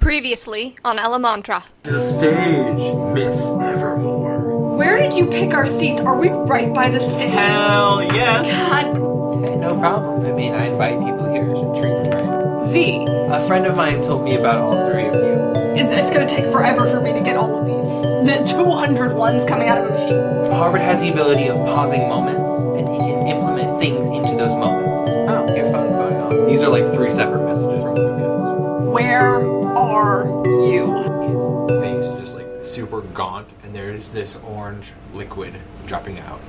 Previously on Elemantra. The stage, Miss Evermore. Where did you pick our seats? Are we right by the stage? Hell yes! God. Hey, no problem. I mean, I invite people here. I should treat them right. V. A friend of mine told me about all three of you. It's gonna take forever for me to get all of these. The 200 ones coming out of a machine. Harvard has the ability of pausing moments, and he can implement things into those moments. Oh, your phone's going off. These are like 3 separate messages from Lucas. Where are you? His face is just like super gaunt, and there's this orange liquid dropping out.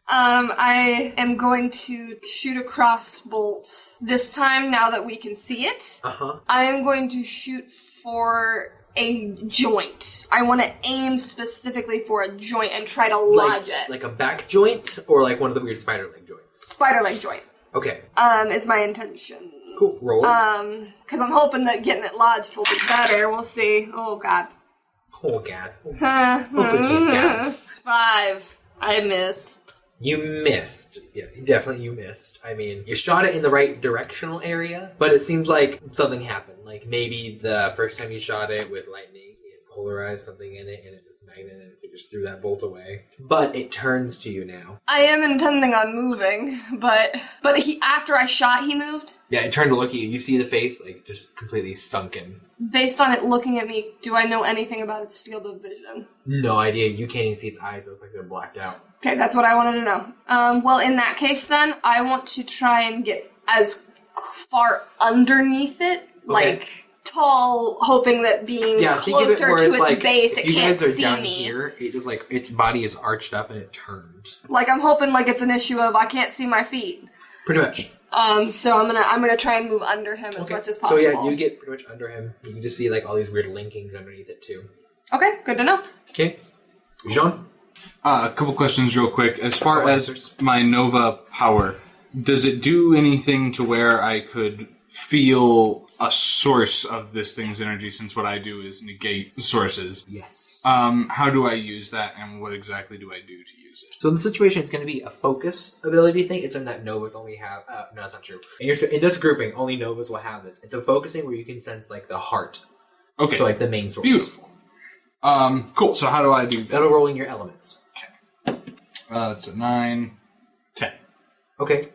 I am going to shoot a crossbolt. This time, now that we can see it, I am going to shoot for a joint. I want to aim specifically for a joint and try to lodge it. Like a back joint, or like one of the weird spider leg joints? Spider leg joint. Okay. Is my intention. Cool. Roll. Because I'm hoping that getting it lodged will be better. We'll see. Oh, God. Oh, God. God. 5. I missed. You missed. Yeah, definitely you missed. I mean, you shot it in the right directional area, but it seems like something happened. Like maybe the first time you shot it with lightning, it polarized something in it, and it was magnet, and it just threw that bolt away. But it turns to you now. I am intending on moving, but he, after I shot, he moved? Yeah, it turned to look at you. You see the face, like, just completely sunken. Based on it looking at me, do I know anything about its field of vision? No idea. You can't even see its eyes. They look like they're blacked out. Okay, that's what I wanted to know. Well, in that case, then, I want to try and get as far underneath it, like tall, hoping that being closer to its base, it can't see me. If you guys are down here, it is like its body is arched up and it turns. Like I'm hoping, like it's an issue of I can't see my feet. Pretty much. So I'm gonna try and move under him as much as possible. So yeah, you get pretty much under him. You can just see like all these weird linkings underneath it too. Okay, good to know. Okay, Jean. A couple questions real quick. As far as my Nova power, does it do anything to where I could feel a source of this thing's energy, since what I do is negate sources? Yes. How do I use that, and what exactly do I do to use it? So in the situation, it's going to be a focus ability thing. It's something that Novas only have. No, that's not true. In this grouping, only Novas will have this. It's a focusing where you can sense like the heart. Okay. So like the main source. Beautiful. Cool. So how do I do that? That'll roll in your elements. Okay. It's a 9, 10. Okay.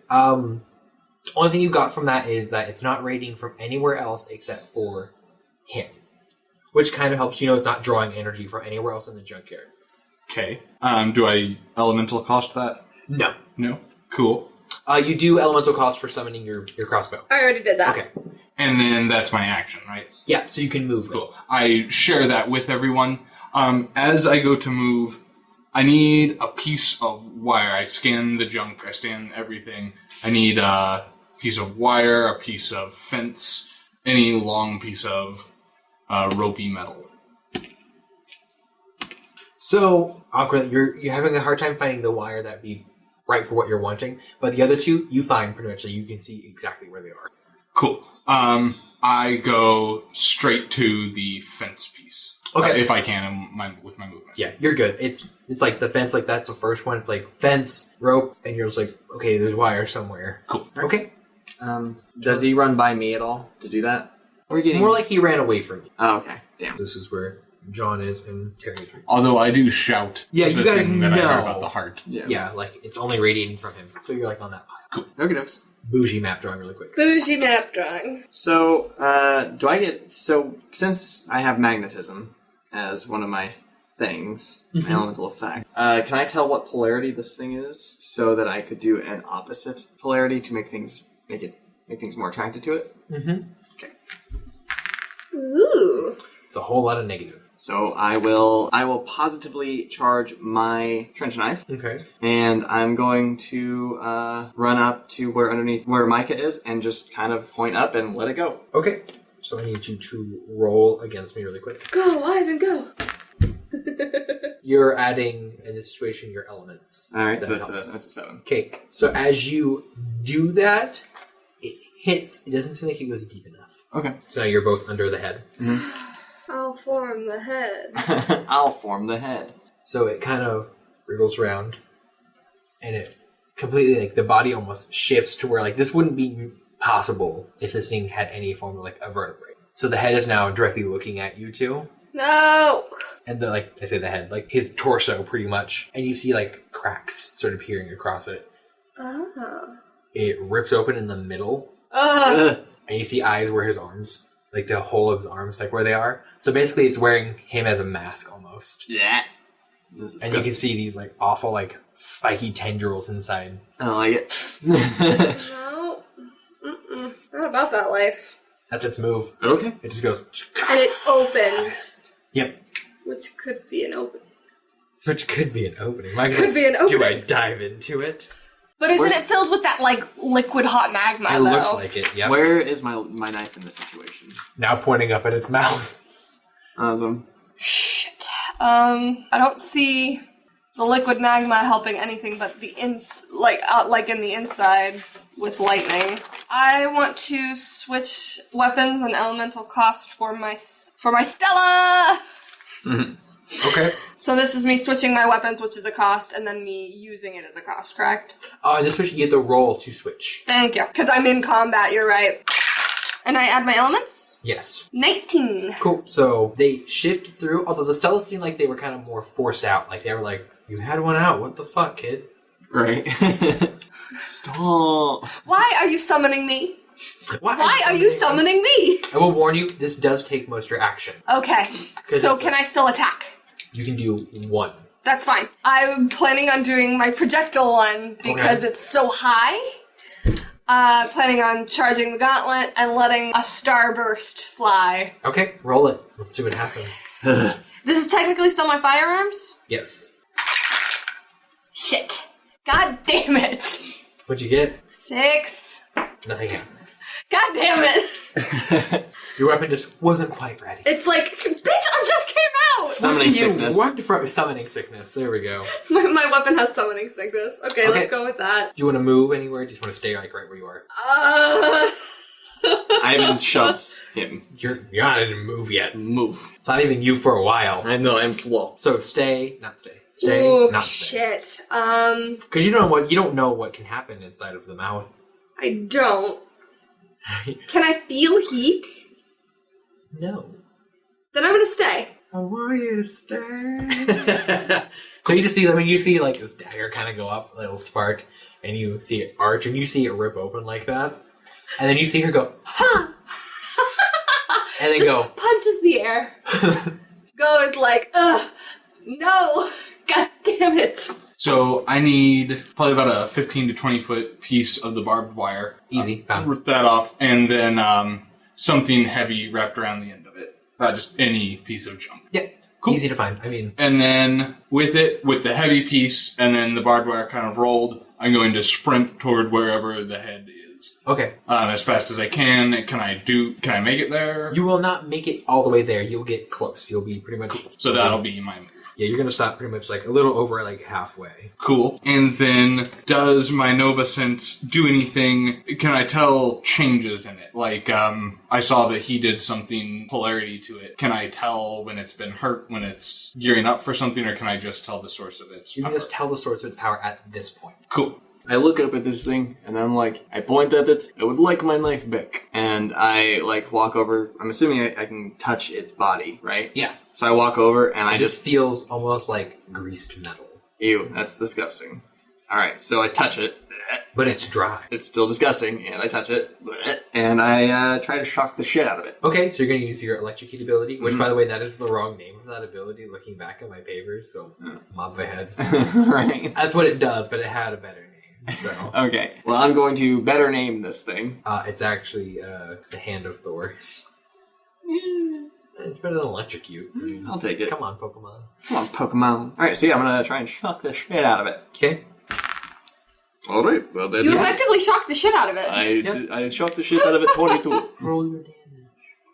Only thing you got from that is that it's not radiating from anywhere else except for him. Which kind of helps you know it's not drawing energy from anywhere else in the junkyard. Okay. Do I elemental cost that? No. No? Cool. You do elemental cost for summoning your crossbow. I already did that. Okay. And then that's my action, right? Yeah, so you can move. Cool. I share that with everyone. As I go to move, I need a piece of wire. I scan the junk. I scan everything. I need a piece of wire, a piece of fence, any long piece of ropey metal. So, awkward. You're having a hard time finding the wire that'd be right for what you're wanting, but the other two, you find pretty much that you can see exactly where they are. Cool. I go straight to the fence piece. Okay. If I can, with my movement. Yeah, you're good. It's like the fence, like that's the first one. It's like fence, rope, and you're just like, okay, there's wire somewhere. Cool. Okay. Does he run by me at all to do that? It's more like he ran away from you. Oh, okay. Damn. This is where John is and Terry's. Although I do shout. Yeah, you guys thing that know I heard about the heart. Yeah, like it's only radiating from him. So you're like on that pile. Cool. Okay, dokes. Bougie map drawing really quick. Bougie map drawing. So, since I have magnetism as one of my things, my elemental effect, can I tell what polarity this thing is so that I could do an opposite polarity to make things more attracted to it? Mm-hmm. Okay. Ooh. It's a whole lot of negative. So I will positively charge my trench knife. Okay. And I'm going to run up to where Micah is and just kind of point up and let it go. Okay. So I need you to roll against me really quick. Go, Ivan, go. You're adding, in this situation, your elements. All right, so that's a 7. Okay. So as you do that, it hits. It doesn't seem like it goes deep enough. Okay. So now you're both under the head. Mm-hmm. I'll form the head. I'll form the head. So it kind of wriggles around, and it completely, like, the body almost shifts to where, like, this wouldn't be possible if this thing had any form of, like, a vertebrae. So the head is now directly looking at you two. No! And I say the head, like his torso pretty much. And you see like cracks sort of peering across it. Oh. It rips open in the middle. Ugh. And you see eyes where his arms, like the whole of his arms, like where they are. So basically it's wearing him as a mask almost. Yeah. And you can see these like awful like spiky tendrils inside. I don't like it. No. Mm-mm. Not about that life. That's its move. Okay. It just goes. And it opened. Yep. Which could be an opening. Which could be an opening. Could be an opening. Do I dive into it? But isn't it filled with that, like, liquid hot magma, It though? looks like it, yep. Where is my knife in this situation? Now pointing up at its mouth. Awesome. Shit. I don't see the liquid magma helping anything but the like in the inside with lightning. I want to switch weapons and elemental cost for my Stella! Mm-hmm. Okay. So this is me switching my weapons, which is a cost, and then me using it as a cost, correct? In this switch, you get the roll to switch. Thank you. Because I'm in combat, you're right. And I add my elements? Yes. 19. Cool. So they shift through, although the Stellas seem like they were kind of more forced out. Like they were like, you had one out. What the fuck, kid? Right. Stop. Why are you summoning me? Why are you summoning me? I will warn you, this does take most of your action. Okay. So can I still attack? You can do one. That's fine. I'm planning on doing my projectile one because it's so high. Planning on charging the gauntlet and letting a starburst fly. Okay, roll it. Let's see what happens. This is technically still my firearms? Yes. Shit. God damn it. What'd you get? 6. Nothing happens. God damn it. Your weapon just wasn't quite ready. It's like, bitch, I just came out. Summoning sickness. Summoning sickness. There we go. My weapon has summoning sickness. Okay, let's go with that. Do you want to move anywhere? Do you just want to stay like right where you are? I haven't shoved him. You're not in a move yet. Move. It's not even you for a while. I know, I'm slow. So stay, not stay. Stay, Ooh, not stay. shit. Because you don't know what can happen inside of the mouth. I don't. Can I feel heat? No. Then I'm gonna stay. I want you to stay. So you see like this dagger kind of go up, a little spark, and you see it arch, and you see it rip open like that, and then you see her go, ha! And then Just go, punches the air. Goes like, ugh, no, god damn it. So I need probably about a 15 to 20 foot piece of the barbed wire. easy, found. Rip that off, and then something heavy wrapped around the end of it. Not just any piece of junk. Yeah, Cool. easy to find. I mean, And then with the heavy piece, and then the barbed wire kind of rolled, I'm going to sprint toward wherever the head is. okay. As fast as I can. Can I make it there? You will not make it all the way there. You'll get close. You'll be pretty much... So that'll be my move. Yeah, you're going to stop pretty much like a little over like halfway. Cool. And then, does my Nova Sense do anything? Can I tell changes in it? Like, I saw that he did something polarity to it. Can I tell when it's been hurt, when it's gearing up for something, or can I just tell the source of its You can power? just tell the source of its power at this point. Cool. I look up at this thing, and I'm like, I point at it, I would like my knife back. And I, like, walk over, I'm assuming I can touch its body, right? Yeah. So I walk over, and It I just feels almost like greased metal. ew, that's disgusting. Alright, so I touch it, But it's dry. it's still disgusting, and I touch it, and I try to shock the shit out of it. Okay, so you're going to use your electrocute ability, which, by the way, that is the wrong name of that ability, looking back at my papers, so mob ahead. Right. That's what it does, but it had a better name, so... Okay, well, I'm going to better name this thing. It's actually the Hand of Thor. It's better than electrocute. I mean, I'll take it. Come on, Pokemon. Come on, Pokemon. Alright, so yeah, I'm gonna try and shock the shit out of it. Okay. Alright, well then. You effectively shocked the shit out of it. I shocked the shit out of it 22. Roll your damage.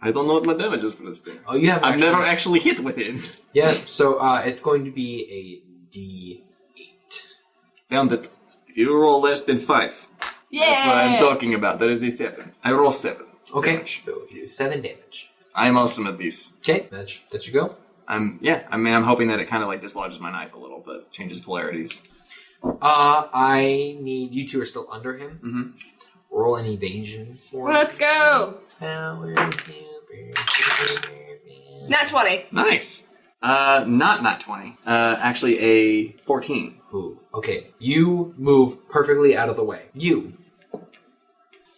I don't know what my damage is for this thing. Oh, you have I've actually... never actually hit with it. Yeah, so it's going to be a D8. Found it. If you roll less than 5, Yeah. that's what I'm talking about. That is the 7. I roll 7. Okay, Damage. so you do 7 damage. I'm awesome at these. Okay, that should go. I'm hoping that it kind of like dislodges my knife a little bit, changes polarities. I need... You two are still under him. Mm-hmm. Roll an evasion for Let's go. Power Nat 20. Nice. Not 20. Actually a 14. Ooh, okay. You move perfectly out of the way.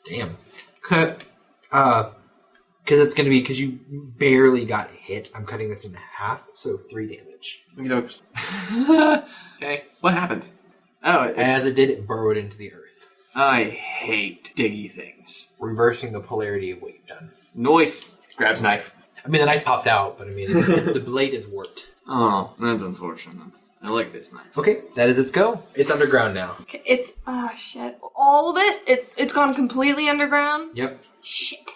Damn. Cut. Because it's going to be, because you barely got hit, I'm cutting this in half, so 3 damage. Okay, what happened? Oh, As it did, it burrowed into the earth, I hate diggy things. reversing the polarity of what you've done. Noise. Grabs knife. I mean, the knife pops out, but I mean, the blade is warped. Oh, that's unfortunate. I like this knife. Okay, that is its go. It's underground now. Okay, it's shit. All of it. It's gone completely underground. Yep. Shit.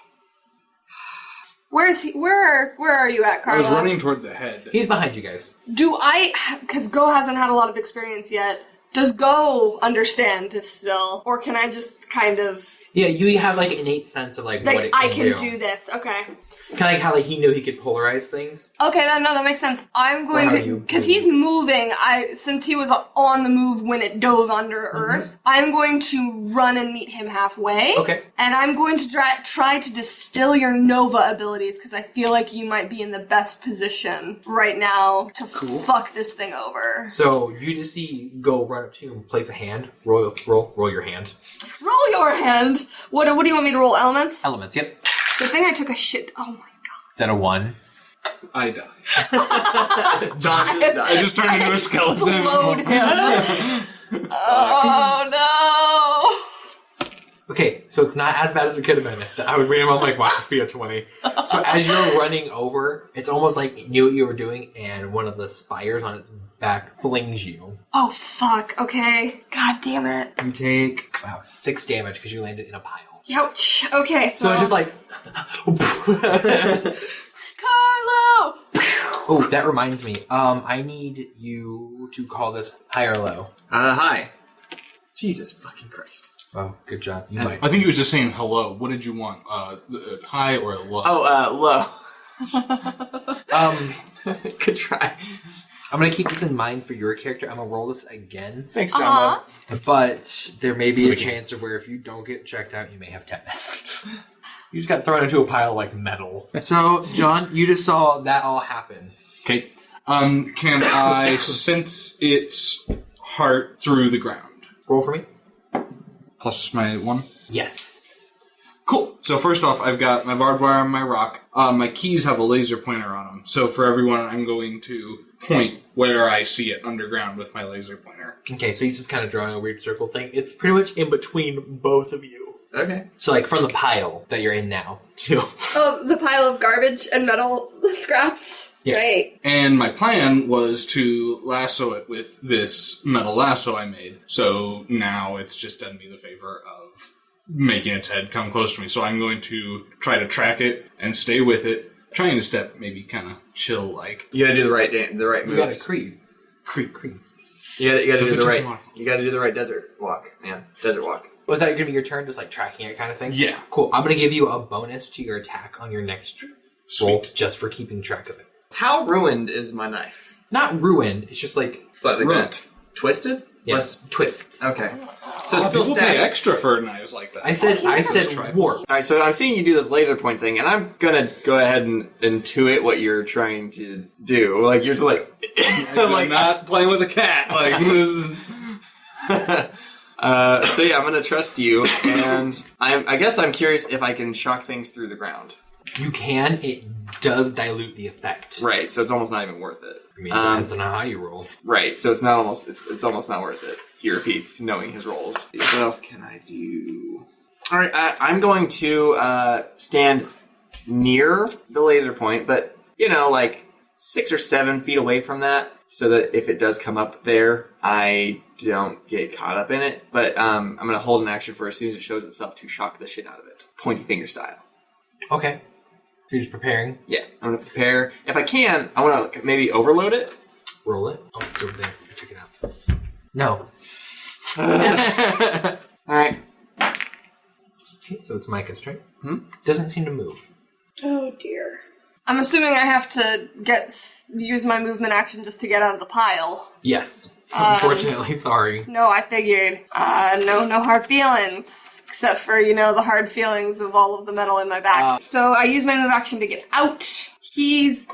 Where is he? Where are you at, I Carla? was running toward the head. He's behind you guys. Do I? Because Go hasn't had a lot of experience yet. Does Go understand this still, or can I just kind of? Yeah, you have like an innate sense of like what Like it I can can do this. Okay. Kind of like how like he knew he could polarize things. Okay, that makes sense. I'm going Or how to, you because he's moving. Since he was on the move when it dove under Earth, I'm going to run and meet him halfway. Okay. And I'm going to try to distill your Nova abilities because I feel like you might be in the best position right now to fuck this thing over. So you just see Go run up to you and place a hand. Roll your hand. Roll your hand. What do you want me to roll? Elements. Elements. Yep. Good thing I took a shit. Oh my god. Is that a 1? I die. John just died. I just turned into a skeleton. Explode him. Oh no. Okay, so it's not as bad as it could have been. I was reading about like, watch this be a 20. So as you're running over, it's almost like it knew what you were doing, and one of the spires on its back flings you. Oh fuck. Okay. God damn it. You take 6 damage because you landed in a pile. Ouch. Okay. So it's just like, Carlo. oh, that reminds me. I need you to call this high or low. Hi. Jesus fucking Christ. Oh, good job. You might. I think he was just saying hello. What did you want? High or low? Oh, low. Um, Good try. I'm gonna keep this in mind for your character. I'm gonna roll this again, Thanks, John. but there may be a chance of where if you don't get checked out, you may have tetanus. You just got thrown into a pile of like metal. So, John, you just saw that all happen. Okay. Can I sense its heart through the ground? Roll for me. Plus my 1? Yes. Cool. So first off, I've got my barbed wire and my rock. My keys have a laser pointer on them. So for everyone, I'm going to point where I see it underground with my laser pointer. Okay, so he's just kind of drawing a weird circle thing. It's pretty much in between both of you. Okay. So like from the pile that you're in now, too. Oh, the pile of garbage and metal scraps. Yes. Great. And my plan was to lasso it with this metal lasso I made. So now it's just done me the favor of making its head come close to me. So I'm going to try to track it and stay with it, trying to step maybe kind of chill-like. You gotta do the right moves. You gotta creep. You gotta do the right. Don't You gotta do the right desert walk, man. Desert walk. Was that gonna be your turn, just like tracking it kind of thing? Yeah. Cool. I'm gonna give you a bonus to your attack on your next roll just for keeping track of it. How ruined is my knife? Not ruined, it's just like Slightly ruined. bent. Twisted? Yes, twists. Okay. So Oh, still people pay static. extra for knives like that. I said Trifle. warp. Alright, so I'm seeing you do this laser point thing, and I'm gonna go ahead and intuit what you're trying to do. Like, you're just like... I'm not playing with a cat. Like, this is... So yeah, I'm gonna trust you, and I guess I'm curious if I can shock things through the ground. You can, it does dilute the effect. Right, so it's almost not even worth it. I mean, it depends on how you roll. Right, so it's almost not worth it. He repeats, knowing his rolls. What else can I do? Alright, I'm going to stand near the laser point, but, like 6 or 7 feet away from that, so that if it does come up there, I don't get caught up in it. But I'm going to hold an action for as soon as it shows itself to shock the shit out of it. Pointy finger style. Okay. So you're just preparing. Yeah, I'm going to prepare. If I can, I want to maybe overload it. Roll it. Oh, it's over there. Check it out. No. Alright. Okay, so it's Micah's turn. Doesn't seem to move. Oh dear. I'm assuming I have to use my movement action just to get out of the pile. Yes. Unfortunately, sorry. No, I figured. No hard feelings. Except for, the hard feelings of all of the metal in my back. So I use my move action to get out.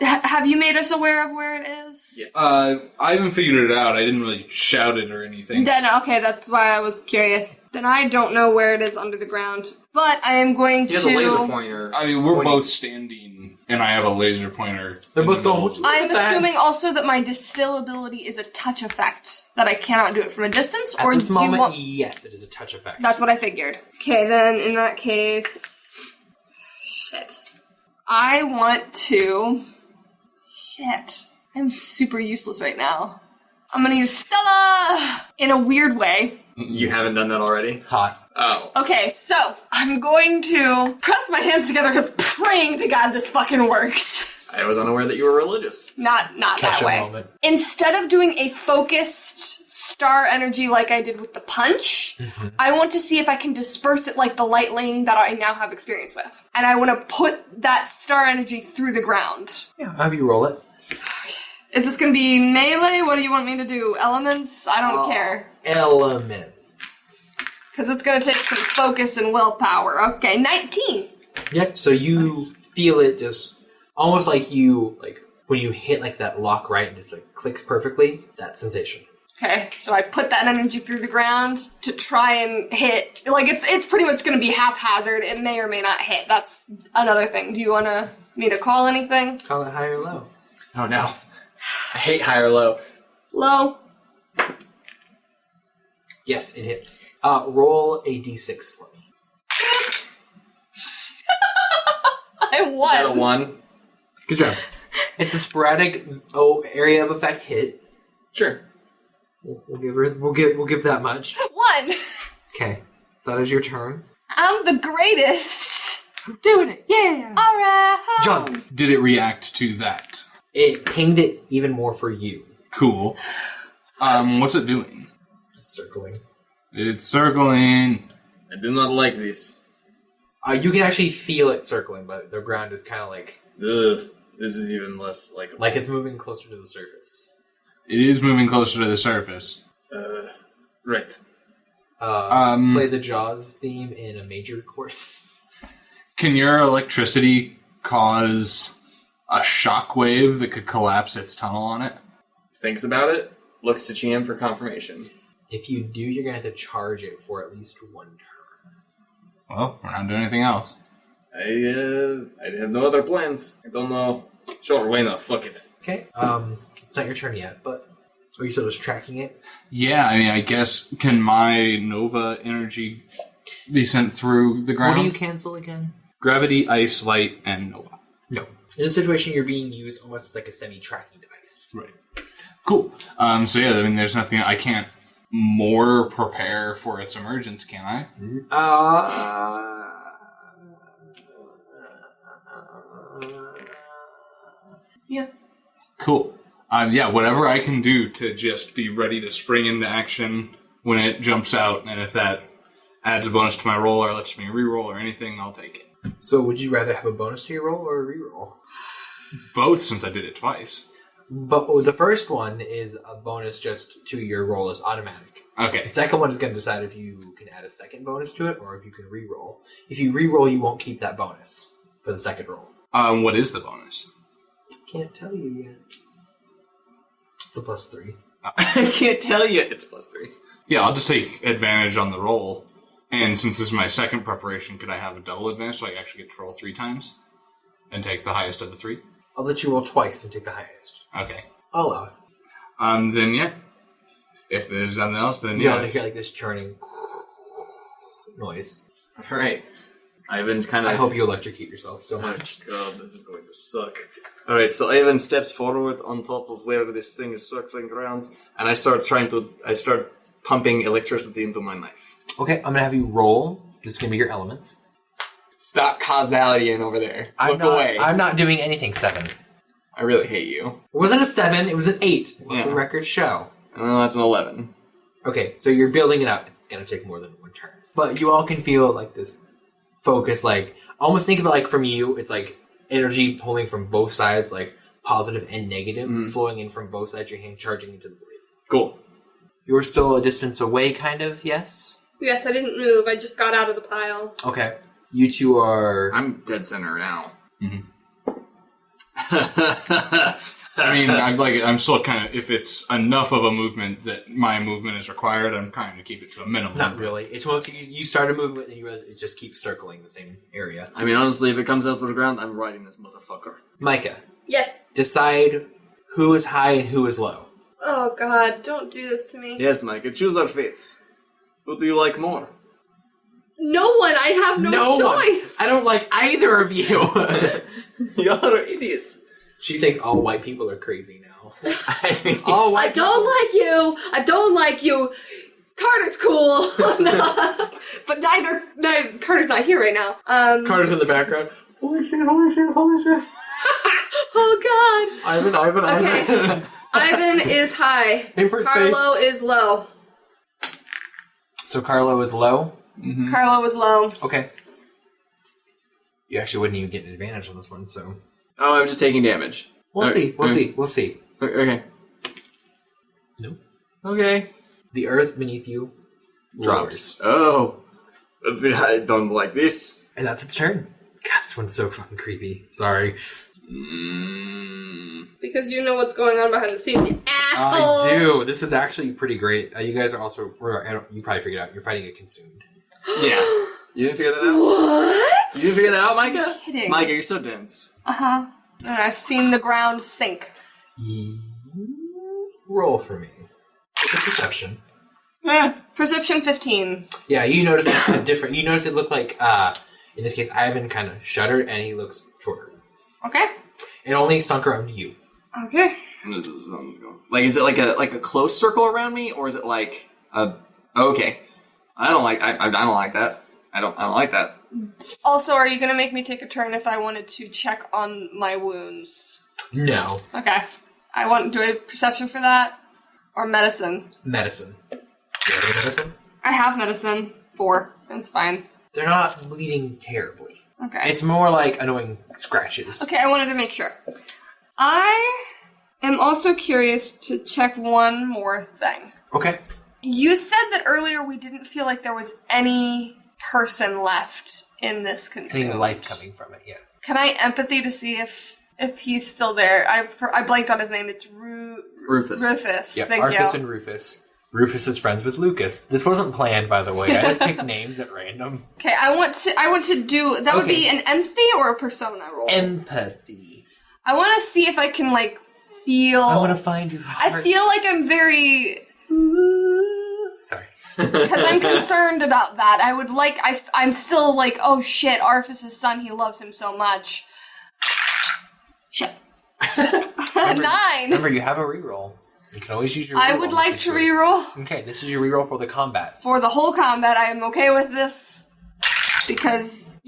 Have you made us aware of where it is? Yes. I haven't figured it out. I didn't really shout it or anything. Then, okay, that's why I was curious. Then I don't know where it is under the ground. But I am going He has a laser pointer. I mean, we're both standing, and I have a laser pointer. They're both going, I'm assuming also that my distill ability is a touch effect. That I cannot do it from a distance? At this moment, yes, it is a touch effect. That's what I figured. Okay, then in that case... Shit. I want to... Shit. I'm super useless right now. I'm gonna use Stella! In a weird way. You haven't done that already? Hot. Oh. Okay, so I'm going to press my hands together because praying to God this fucking works. I was unaware that you were religious. Not Catch that a way. moment. Instead of doing a focused star energy like I did with the punch, I want to see if I can disperse it like the lightning that I now have experience with. And I want to put that star energy through the ground. Yeah, have you roll it. Is this going to be melee? What do you want me to do? Elements? I don't care. Elements. Because it's going to take some focus and willpower. Okay, 19. Yeah, so you feel it just almost like when you hit like that lock right and just like clicks perfectly, that sensation. Okay, so I put that energy through the ground to try and hit. Like, it's pretty much going to be haphazard. It may or may not hit. That's another thing. Do you want me to call anything? Call it high or low. Oh no. I hate high or low. Low. Yes, it hits. Roll a d6 for me. I won. Is that a 1? Good job. It's a sporadic area of effect hit. Sure. We'll give that much. 1. Okay, so that is your turn. I'm the greatest. I'm doing it. Yeah. All right. Jump. Did it react to that? It pinged it even more for you. Cool. What's it doing? Just circling. It's circling. I do not like this. You can actually feel it circling, but the ground is kind of like Ugh. This is even less like it's moving closer to the surface. It is moving closer to the surface. Right. Play the Jaws theme in a major chord. Can your electricity cause a shockwave that could collapse its tunnel on it? Thinks about it. Looks to GM for confirmation. If you do, you're going to have to charge it for at least one turn. Well, we're not doing anything else. I have no other plans. I don't know. Sure, why not? Fuck it. Okay. It's not your turn yet, but are you still just tracking it? Yeah, I mean, I guess, can my Nova energy be sent through the ground? What do you cancel again? Gravity, ice, light, and Nova. No. In this situation, you're being used almost as like a semi-tracking device. Right. Cool. So yeah, I mean, there's nothing, I can't more prepare for its emergence, can I? Yeah. Cool. Yeah, whatever I can do to just be ready to spring into action when it jumps out, and if that adds a bonus to my roll or lets me re-roll or anything, I'll take it. So would you rather have a bonus to your roll or a re-roll? Both, since I did it twice. But the first one is a bonus just to your roll is automatic. Okay. The second one is going to decide if you can add a second bonus to it or if you can re-roll. If you re-roll, you won't keep that bonus for the second roll. What is the bonus? Can't tell you yet. It's a +3. I can't tell you. It's +3. Yeah, I'll just take advantage on the roll. And since this is my second preparation, could I have a double advantage so I actually get to roll 3 times? And take the highest of the 3? I'll let you roll twice and take the highest. Okay. I'll allow it. Then yeah. If there's nothing else, then You yeah. also hear like this churning noise. Alright. Ivan kind of... I hope you electrocute yourself so much. God, this is going to suck. Alright, so Ivan steps forward on top of where this thing is circling around, and I start pumping electricity into my knife. Okay, I'm going to have you roll. This is going to be your elements. Stop causality in over there. Look away. I'm not doing anything 7. I really hate you. It wasn't a 7, it was an 8. Let the Yeah. record show. Well, that's an 11. Okay, so you're building it up. It's going to take more than one turn. But you all can feel like this focus, like, almost think of it like from you, it's like energy pulling from both sides, like positive and negative, flowing in from both sides of your hand, charging into the blade. Cool. You're still a distance away, kind of, yes? Yes, I didn't move. I just got out of the pile. Okay. You two are... I'm dead center now. I mean, I'm still kind of, if it's enough of a movement that my movement is required, I'm trying to keep it to a minimum. Not really. It's mostly you start a movement and you realize it just keeps circling the same area. I mean, honestly, if it comes out to the ground, I'm riding this motherfucker. Micah, Yes. decide who is high and who is low. Oh God, don't do this to me. Yes, Micah, choose our fates. Who do you like more? No one. I have no choice. I don't like either of you. You're idiots. She thinks all white people are crazy now. I mean, all white I don't like you. I don't like you. Carter's cool. No. But neither Carter's not here right now. Carter's in the background. Holy shit, holy shit, holy shit. Oh God. Ivan. Okay. Ivan is high. Carlo is low. So Carlo is low? Mm-hmm. Carlo is low. Okay. You actually wouldn't even get an advantage on this one, so... Oh, I'm just taking damage. We'll see. Okay. Nope. Okay. The earth beneath you drops. Oh. I don't like this. And that's its turn. God, this one's so fucking creepy. Sorry. Because you know what's going on behind the scenes, you asshole! I do. This is actually pretty great. You guys are also... you probably figured out. You're fighting a consumed. Yeah. You didn't figure that out? What? You didn't figure that out, Micah? I'm kidding. Micah, you're so dense. Uh-huh. And I've seen the ground sink. Roll for me. It's a perception. Perception 15. Yeah, you notice a different... You notice it looked like, in this case, Ivan kind of shuddered and he looks shorter. Okay. It only sunk around you. Okay. This is like, is it like a close circle around me, or is it like a... Okay. I don't like that. I don't like that. Also, are you going to make me take a turn if I wanted to check on my wounds? No. Okay. Do I have perception for that? Or medicine? Medicine. Do you have any medicine? I have medicine. 4. That's fine. They're not bleeding terribly. Okay. It's more like annoying scratches. Okay, I wanted to make sure. I am also curious to check one more thing. Okay. You said that earlier we didn't feel like there was any person left in this consumed. Any life coming from it, yeah. Can I empathy to see if he's still there? I blanked on his name. It's Rufus. Rufus. Yep, Thank Arthas you. and Rufus. Rufus is friends with Lucas. This wasn't planned, by the way. I just picked names at random. Okay, I want to do that. Would be an empathy or a persona roll. Empathy. I want to see if I can feel. I want to find your heart. I feel like I'm very. Sorry. Because I'm concerned about that. I'm still oh shit, Arthas' son, he loves him so much. Shit. 9! Remember, you have a reroll. You can always use your reroll. I would like to reroll. Okay, this is your reroll for the combat. For the whole combat, I am okay with this. Because,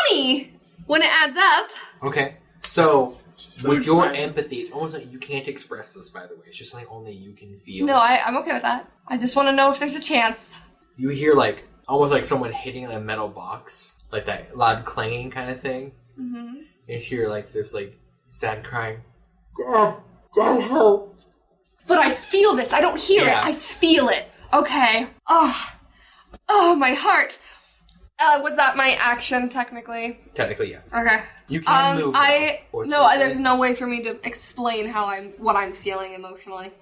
20! When it adds up. Okay, so with your empathy, it's almost like you can't express this, by the way. It's just only you can feel. No, I'm okay with that. I just want to know if there's a chance. You hear almost like someone hitting a metal box, like that loud clanging kind of thing. Mm-hmm. You hear this sad crying. Dad, help! But I feel this. I don't hear it. I feel it. Okay. Oh, my heart. Was that my action, technically? Technically, yeah. Okay. You can move. There's no way for me to explain what I'm feeling emotionally.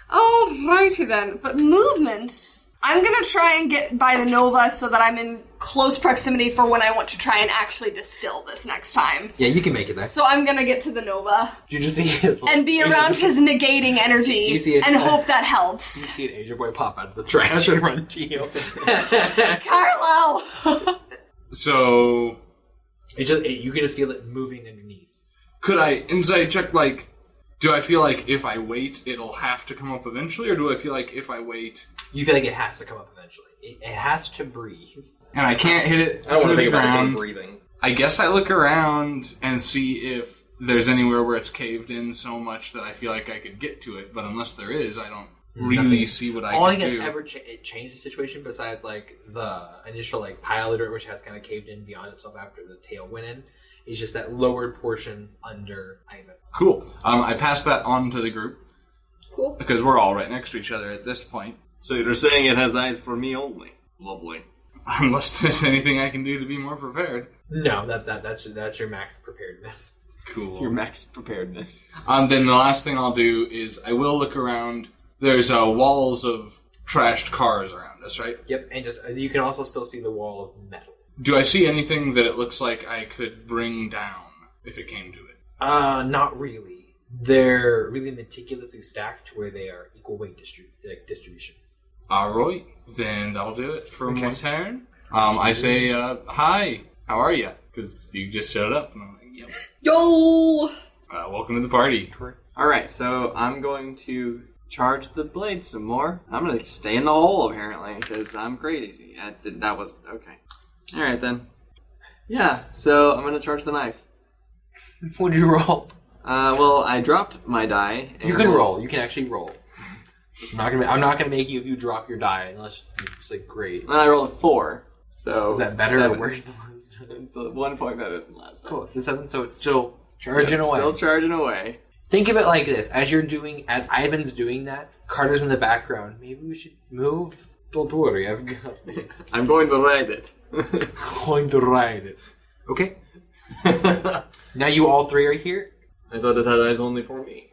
Alrighty then. But movement, I'm gonna try and get by the Nova so that I'm in close proximity for when I want to try and actually distill this next time. Yeah, you can make it there. So I'm gonna get to the Nova. You just see his... And be around his negating energy and hope that helps. You see an Asian boy pop out of the trash and run to you. Carlo! So... you can just feel it moving underneath. Could I insight check, do I feel like if I wait, it'll have to come up eventually, or do I feel like if I wait... You feel like it has to come up eventually. It has to breathe. And I can't hit it through the ground. Breathing. I guess I look around and see if there's anywhere where it's caved in so much that I feel like I could get to it, but unless there is, I don't really see what I can do. All I think that's ever changed the situation, besides the initial pile of dirt, which has kind of caved in beyond itself after the tail went in, is just that lowered portion under Ivan. Cool. I pass that on to the group. Cool. Because we're all right next to each other at this point. So you're saying it has eyes for me only? Lovely. Unless there's anything I can do to be more prepared. No, that's your max preparedness. Cool. Your max preparedness. Then the last thing I'll do is I will look around. There's walls of trashed cars around us, right? Yep, and just you can also still see the wall of metal. Do I see anything that it looks like I could bring down if it came to it? Not really. They're really meticulously stacked where they are equal weight distribution. Alright, then that'll do it for my turn. I say, hi, how are you? Because you just showed up, and I'm like, yep. Yo! Welcome to the party. Alright, so I'm going to charge the blade some more. I'm going to stay in the hole, apparently, because I'm crazy. That was... okay. Alright, then. Yeah, so I'm going to charge the knife. What'd you roll? Well, I dropped my die. You can roll. You can actually roll. I'm not gonna make you drop your die unless you say great. And I rolled a 4. So is that better 7. or worse than last time? It's 1 point better than last time. Cool. It's a 7, so it's still charging away. Still charging away. Think of it like this: as Ivan's doing that, Carter's in the background. Maybe we should move. Don't worry, I've got this. I'm going to ride it. Going to ride it. Okay. Now you all three are here. I thought it had eyes only for me.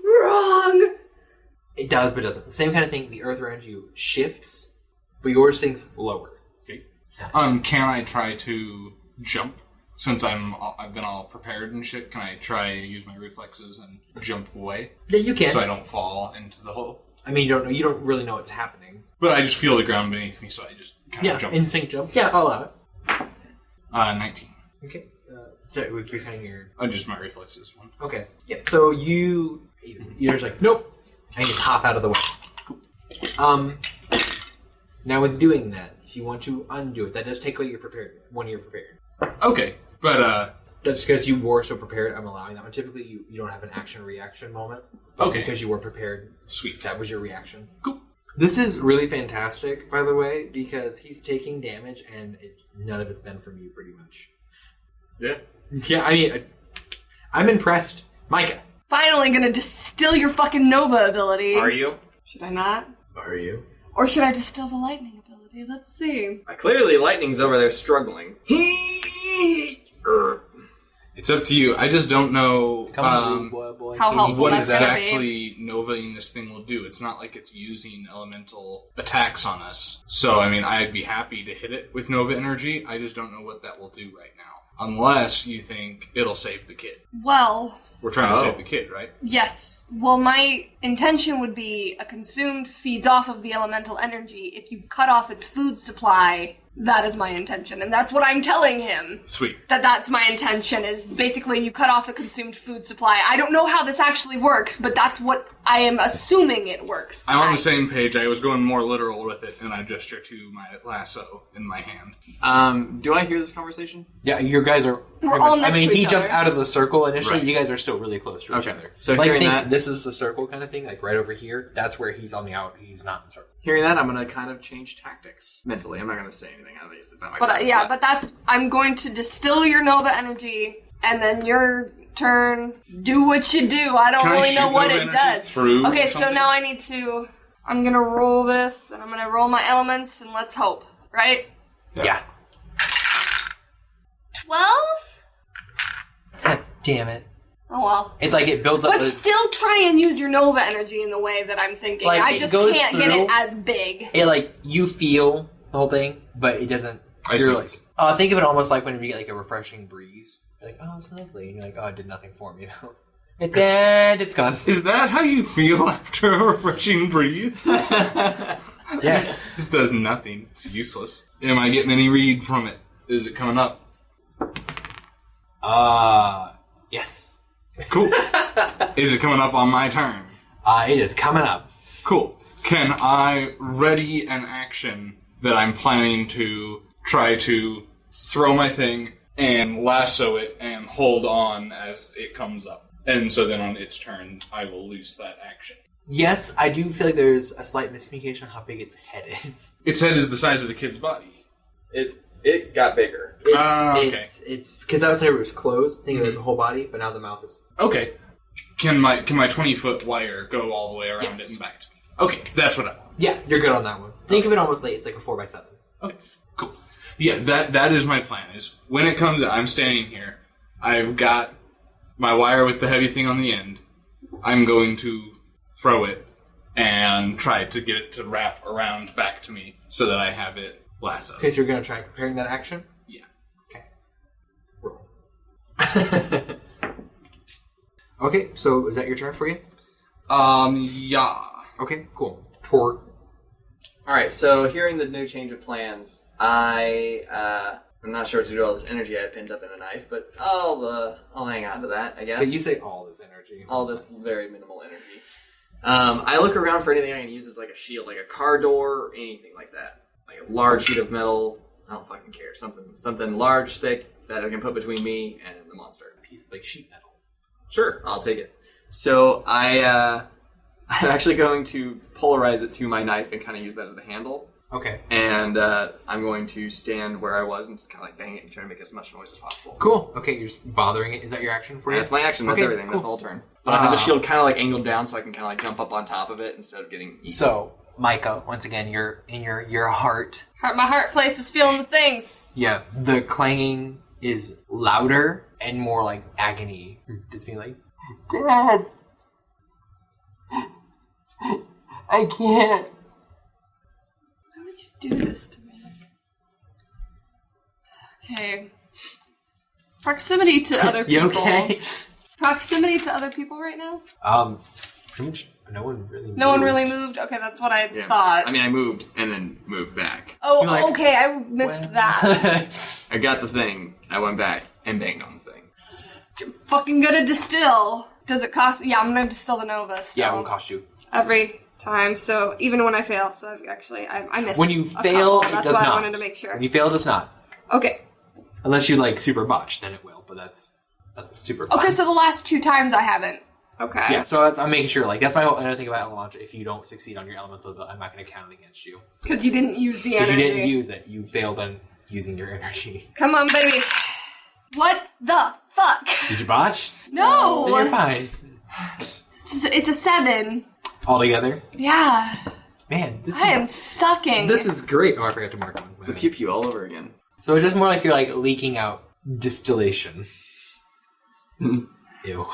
Wrong! It does, but it doesn't. Same kind of thing. The earth around you shifts, but yours sinks lower. Okay. Can I try to jump? Since I've been all prepared and shit, can I try and use my reflexes and jump away? Yeah, you can. So I don't fall into the hole. I mean, you don't really know what's happening. But I just feel the ground beneath me, so I just kind of jump. Instinct jump. Yeah, I'll allow it. 19. Okay. So we're kind of your... just my reflexes one. Okay. Yep. So you're just like, nope. And you hop out of the way. Cool. Now with doing that, if you want to undo it, that does take away your prepared when you're prepared. Okay. But, that's because you were so prepared, I'm allowing that one. Typically, you don't have an action-reaction moment. Okay. Because you were prepared. Sweet. That was your reaction. Cool. This is really fantastic, by the way, because he's taking damage, and none of it's been from you, pretty much. Yeah. Yeah, I mean, I'm impressed. Micah. Finally gonna distill your fucking Nova ability. Are you? Should I not? Are you? Or should I distill the lightning ability? Let's see. Clearly, Lightning's over there struggling. It's up to you. I just don't know boy. How helpful what that's gonna be. exactly Nova-ing this thing will do. It's not like it's using elemental attacks on us. So, I mean, I'd be happy to hit it with Nova energy. I just don't know what that will do right now. Unless you think it'll save the kid. Well... We're trying to save the kid, right? Yes. Well, my intention would be a consumed feeds off of the elemental energy. If you cut off its food supply, that is my intention. And that's what I'm telling him. Sweet. That's my intention, is basically you cut off the consumed food supply. I don't know how this actually works, but that's what I am assuming it works. I'm on the same page. I was going more literal with it, and I gesture to my lasso in my hand. Do I hear this conversation? Yeah, you guys are... We're all next to he each jumped other. out of the circle initially. Right. You guys are still really close to each other. So like, hearing think that... this is the circle kind of thing, like right over here. That's where he's on the out. He's not in the circle. Hearing that, I'm going to kind of change tactics mentally. I'm not going to say anything out of these. But that's... I'm going to distill your Nova energy, and then your turn, do what you do. I don't really know what it does. Okay, so now I need to... I'm going to roll this, and I'm going to roll my elements, and let's hope. Right? Yeah. 12? God damn it. Oh well. It's like it builds up... But still try and use your Nova energy in the way that I'm thinking. Like, I it just goes can't get through- it as big. It, like, you feel the whole thing, but it doesn't... You're like... think of it almost like when you get, like, a refreshing breeze. You're like, oh, it's lovely. And you're like, oh, it did nothing for me, though. It's gone. Is that how you feel after a refreshing breeze? Yes. This does nothing. It's useless. Am I getting any read from it? Is it coming up? Yes. Cool. Is it coming up on my turn? It is coming up. Cool. Can I ready an action that I'm planning to try to throw my thing and lasso it and hold on as it comes up? And so then on its turn, I will loose that action. Yes, I do feel like there's a slight miscommunication on how big its head is. Its head is the size of the kid's body. It got bigger. Okay. It's because that was whenever it was closed. Think of it as a whole body, but now the mouth is. Okay. Can my 20-foot wire go all the way around Yes. it and back to me? Okay, that's what I. Yeah, you're good on that one. Think of it almost like it's like a 4x7. Okay, cool. Yeah, that is my plan. Is when it comes, I'm standing here. I've got my wire with the heavy thing on the end. I'm going to throw it and try to get it to wrap around back to me so that I have it lassoed. Okay, so you're going to try preparing that action? Yeah. Okay. Roll. Okay, so is that your turn for you? Yeah. Okay, cool. Tor. Alright, so hearing the new change of plans, I'm not sure what to do with all this energy I have pinned up in a knife, but I'll hang on to that, I guess. So you say all this energy. All this very minimal energy. I look around for anything I can use as like a shield, like a car door or anything like that. Like a large sheet of metal. I don't fucking care. Something large, thick, that I can put between me and the monster. A piece of like sheet metal. Sure, I'll take it. So I'm actually going to polarize it to my knife and kind of use that as the handle. Okay. And I'm going to stand where I was and just kind of like bang it and try to make as much noise as possible. Cool. Okay, you're just bothering it. Is that your action for you? That's my action. That's Okay, everything. cool. That's the whole turn. But I have the shield kind of like angled down so I can kind of like jump up on top of it instead of getting eaten. So, Micah, once again, you're in your heart. My heart place is feeling the things. Yeah, the clanging is louder and more like agony. Just being like, Dad, I can't. Why would you do this to me? Okay. Proximity to other You people. okay? Proximity to other people right now? Pretty much no one really moved. No one really moved? Okay, that's what I Yeah. thought. I mean, I moved and then moved back. Oh, You're like, okay, I missed that. I got the thing. I went back and banged on the thing. You're fucking gonna distill. Does it cost? Yeah, I'm gonna distill the Nova. So Yeah, it will cost you. every time. So even when I fail, so I've actually I missed. When you a fail, couple. it That's does why not. I wanted to make sure. When you fail, it does not. Okay. Unless you like super botch, then it will. But that's super. Okay, botch. so the last 2 times I haven't. Okay. Yeah, so I'm making sure. Like that's my whole another thing about Elemantra. If you don't succeed on your elemental, I'm not going to count it against you Because you didn't use the because energy. you didn't use it. You failed on using your energy. Come on, baby. What the fuck? Did you botch? No. Then you're fine. It's a 7. Altogether, Yeah. man. This I am sucking. This is great. Oh, I forgot to mark on. The pew pew all over again. So it's just more like you're like leaking out distillation. Ew. Ew.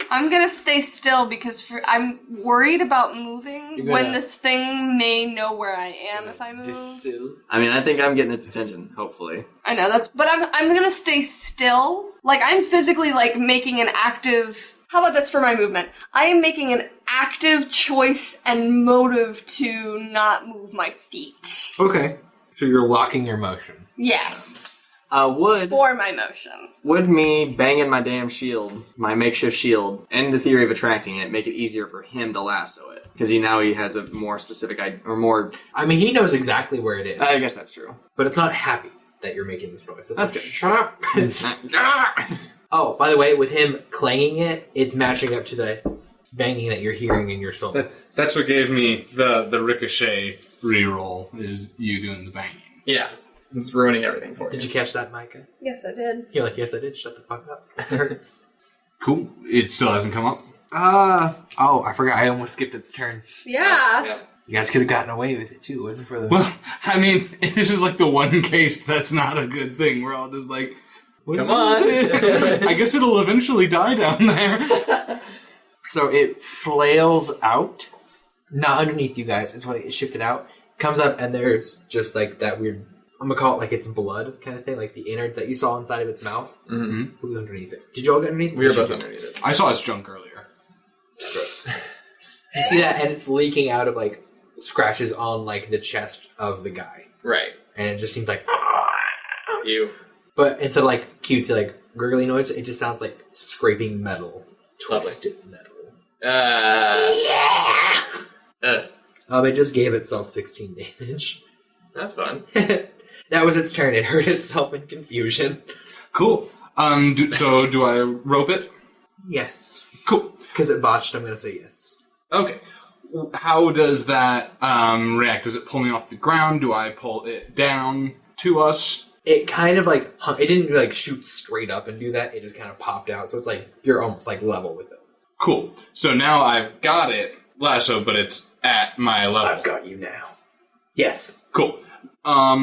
I'm gonna stay still because I'm worried about moving You're when gonna- this thing may know where I am if I move. Distill. I mean, I think I'm getting its attention, hopefully. I know but I'm gonna stay still. Like I'm physically like making an active. How about this for my movement? I am making an active choice and motive to not move my feet. Okay. So you're locking your motion. Yes. Would For my motion. me banging my damn shield, my makeshift shield, and the theory of attracting it, make it easier for him to lasso it? Because he has a more specific or more. I mean, he knows exactly where it is. I guess that's true. But it's not happy that you're making this noise. It's That's like, good. shut up. Oh, by the way, with him clanging it, it's matching up to the banging that you're hearing in your soul. That's what gave me the ricochet reroll. Is you doing the banging? Yeah, it's ruining everything for Did you catch that, Micah? Yes, I did. You're like, yes, I did. Shut the fuck up. It hurts. Cool. It still hasn't come up. Oh, I forgot. I almost skipped its turn. Yeah. You guys could have gotten away with it too. It wasn't for the. Well, I mean, this is like the one case that's not a good thing. We're all just like, Come on. I guess it'll eventually die down there. So it flails out, not underneath you guys. It's like it shifted out, comes up, and there's just like that weird. I'm gonna call it like it's blood kind of thing, like the innards that you saw inside of its mouth. Mm-hmm. Who's underneath it? Did you all get underneath? We were both underneath it. I saw his junk earlier. Gross. You see that, and it's leaking out of like scratches on like the chest of the guy, Right. and it just seems like. You. But instead of like cute like gurgly noise, it just sounds like scraping metal, twisted metal. Yeah. It just gave itself 16 damage. That's fun. That was its turn. It hurt itself in confusion. Cool. So do I rope it? Yes. Cool. Because it botched, I'm going to say yes. Okay. How does that react? Does it pull me off the ground? Do I pull it down? to us. It kind of like it didn't like shoot straight up and do that. It just kind of popped out. So it's like you're almost like level with it. Cool. So now I've got it lasso, but it's at my level. I've got you now. Yes. Cool. Tell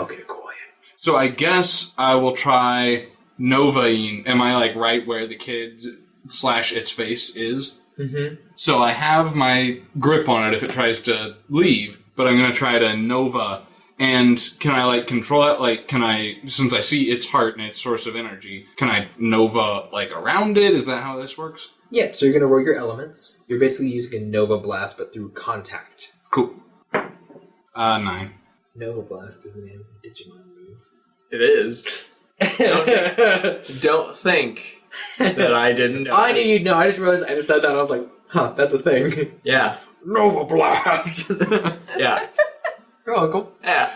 me to quiet. So I guess I will try Novaing. Am I like right where the kid / its face is? Mm-hmm. So I have my grip on it if it tries to leave, but I'm going to try to Nova. And can I like control it? Like, can I, since I see its heart and its source of energy, can I Nova like around it? Is that how this works? Yeah, so you're going to roll your elements. You're basically using a Nova Blast, but through contact. Cool. 9. Nova Blast is an Digimon move. It is. Don't think that I didn't know. I knew you'd know. I just realized I just said that and I was like, huh, that's a thing. Yeah. Nova Blast! Yeah. You're welcome. Yeah.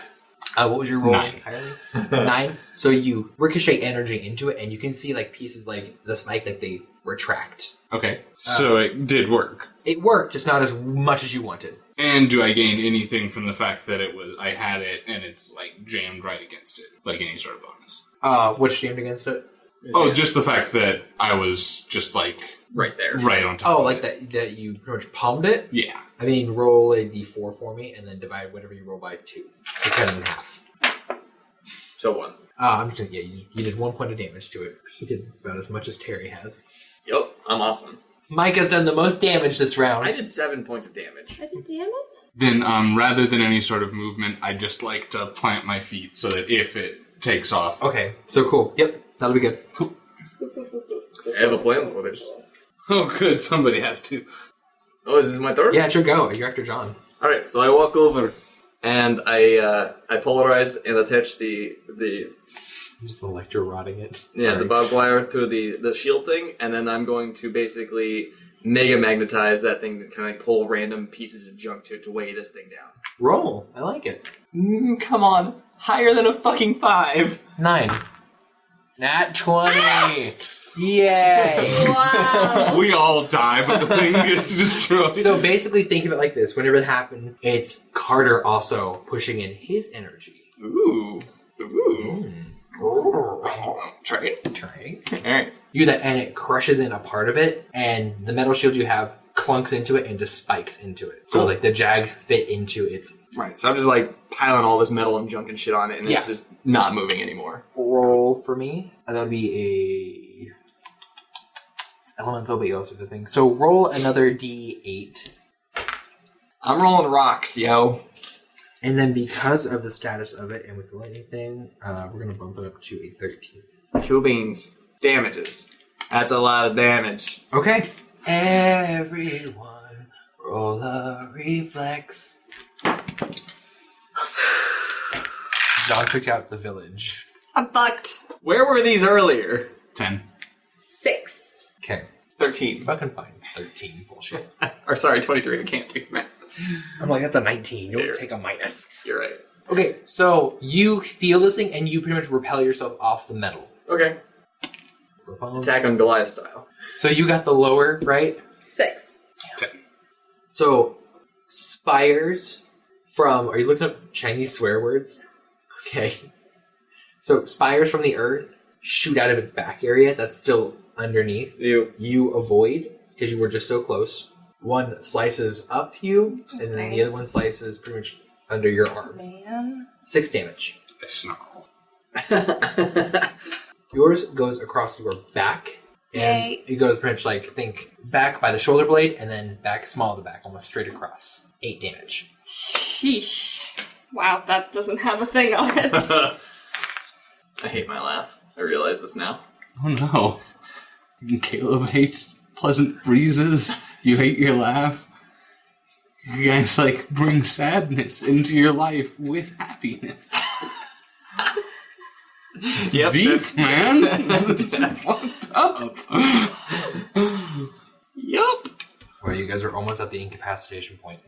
What was your roll 9. entirely? 9. So you ricochet energy into it, and you can see like pieces like the spike, like they retract. Okay. So it did work. It worked, just not as much as you wanted. And do I gain anything from the fact that I had it and it's like jammed right against it? Like any sort of bonus? What's jammed against it? Oh, just the fact that I was just like Right there. right on top. Oh, of like it. that you pretty much palmed it? Yeah. I mean, roll a d4 for me, and then divide whatever you roll by 2. So cut it in half. So 1. I'm just saying, yeah, you did 1 point of damage to it. You did about as much as Terry has. Yep. I'm awesome. Mike has done the most damage this round. I did 7 points of damage. I did damage? Then, rather than any sort of movement, I just like to plant my feet so that if it takes off. Okay, so cool. Yep, that'll be good. I have a plan for this. Oh, good. Somebody has to. Oh, is this my turn? Yeah, it's your go. You're after John. Alright, so I walk over and I polarize and attach the You just electro-rotting it. the barbed wire to the shield thing, and then I'm going to basically mega magnetize that thing to kind of like pull random pieces of junk to weigh this thing down. Roll. I like it. Come on, higher than a fucking 5. 9. Nat 20. Yay. Wow. We all die, but the thing gets destroyed. So basically think of it like this. Whenever it happened, it's Carter also pushing in his energy. Ooh. Try it. Trying. Alright. You do that, and it crushes in a part of it, and the metal shield you have clunks into it and just spikes into it. So like the jags fit into its... Right, so I'm just like piling all this metal and junk and shit on it, and Yeah. it's just not moving anymore. Roll for me. That would be a elemental, but you also the thing. So roll another d8. I'm rolling rocks, yo. And then because of the status of it and with the lightning thing, we're going to bump it up to a 13. 2 beans. Damages. That's a lot of damage. Okay. Everyone, roll a reflex. John took out the village. I'm fucked. Where were these earlier? 10. 6. Okay. 13. Fucking fine. 13. Bullshit. Or sorry, 23. I can't do math. I'm like, that's a 19. You'll Here. take a minus. You're right. Okay, so you feel this thing and you pretty much repel yourself off the metal. Okay. Attack on Goliath style. So you got the lower, right? 6. 10. So, spires from... Are you looking up Chinese swear words? Okay. So, spires from the earth shoot out of its back area that's still underneath. You avoid, because you were just so close. One slices up you, and then the other one slices pretty much under your arm. Man. 6 damage. I snarl. Yours goes across your back, and Yay. it goes pretty much like, think back by the shoulder blade, and then back, small of the back, almost straight across. 8 damage. Sheesh. Wow, that doesn't have a thing on it. I hate my laugh. I realize this now. Oh no. Caleb hates pleasant breezes. You hate your laugh. You guys like bring sadness into your life with happiness. It's Yep, deep, man. It's fucked up. Yup. Well, you guys are almost at the incapacitation point.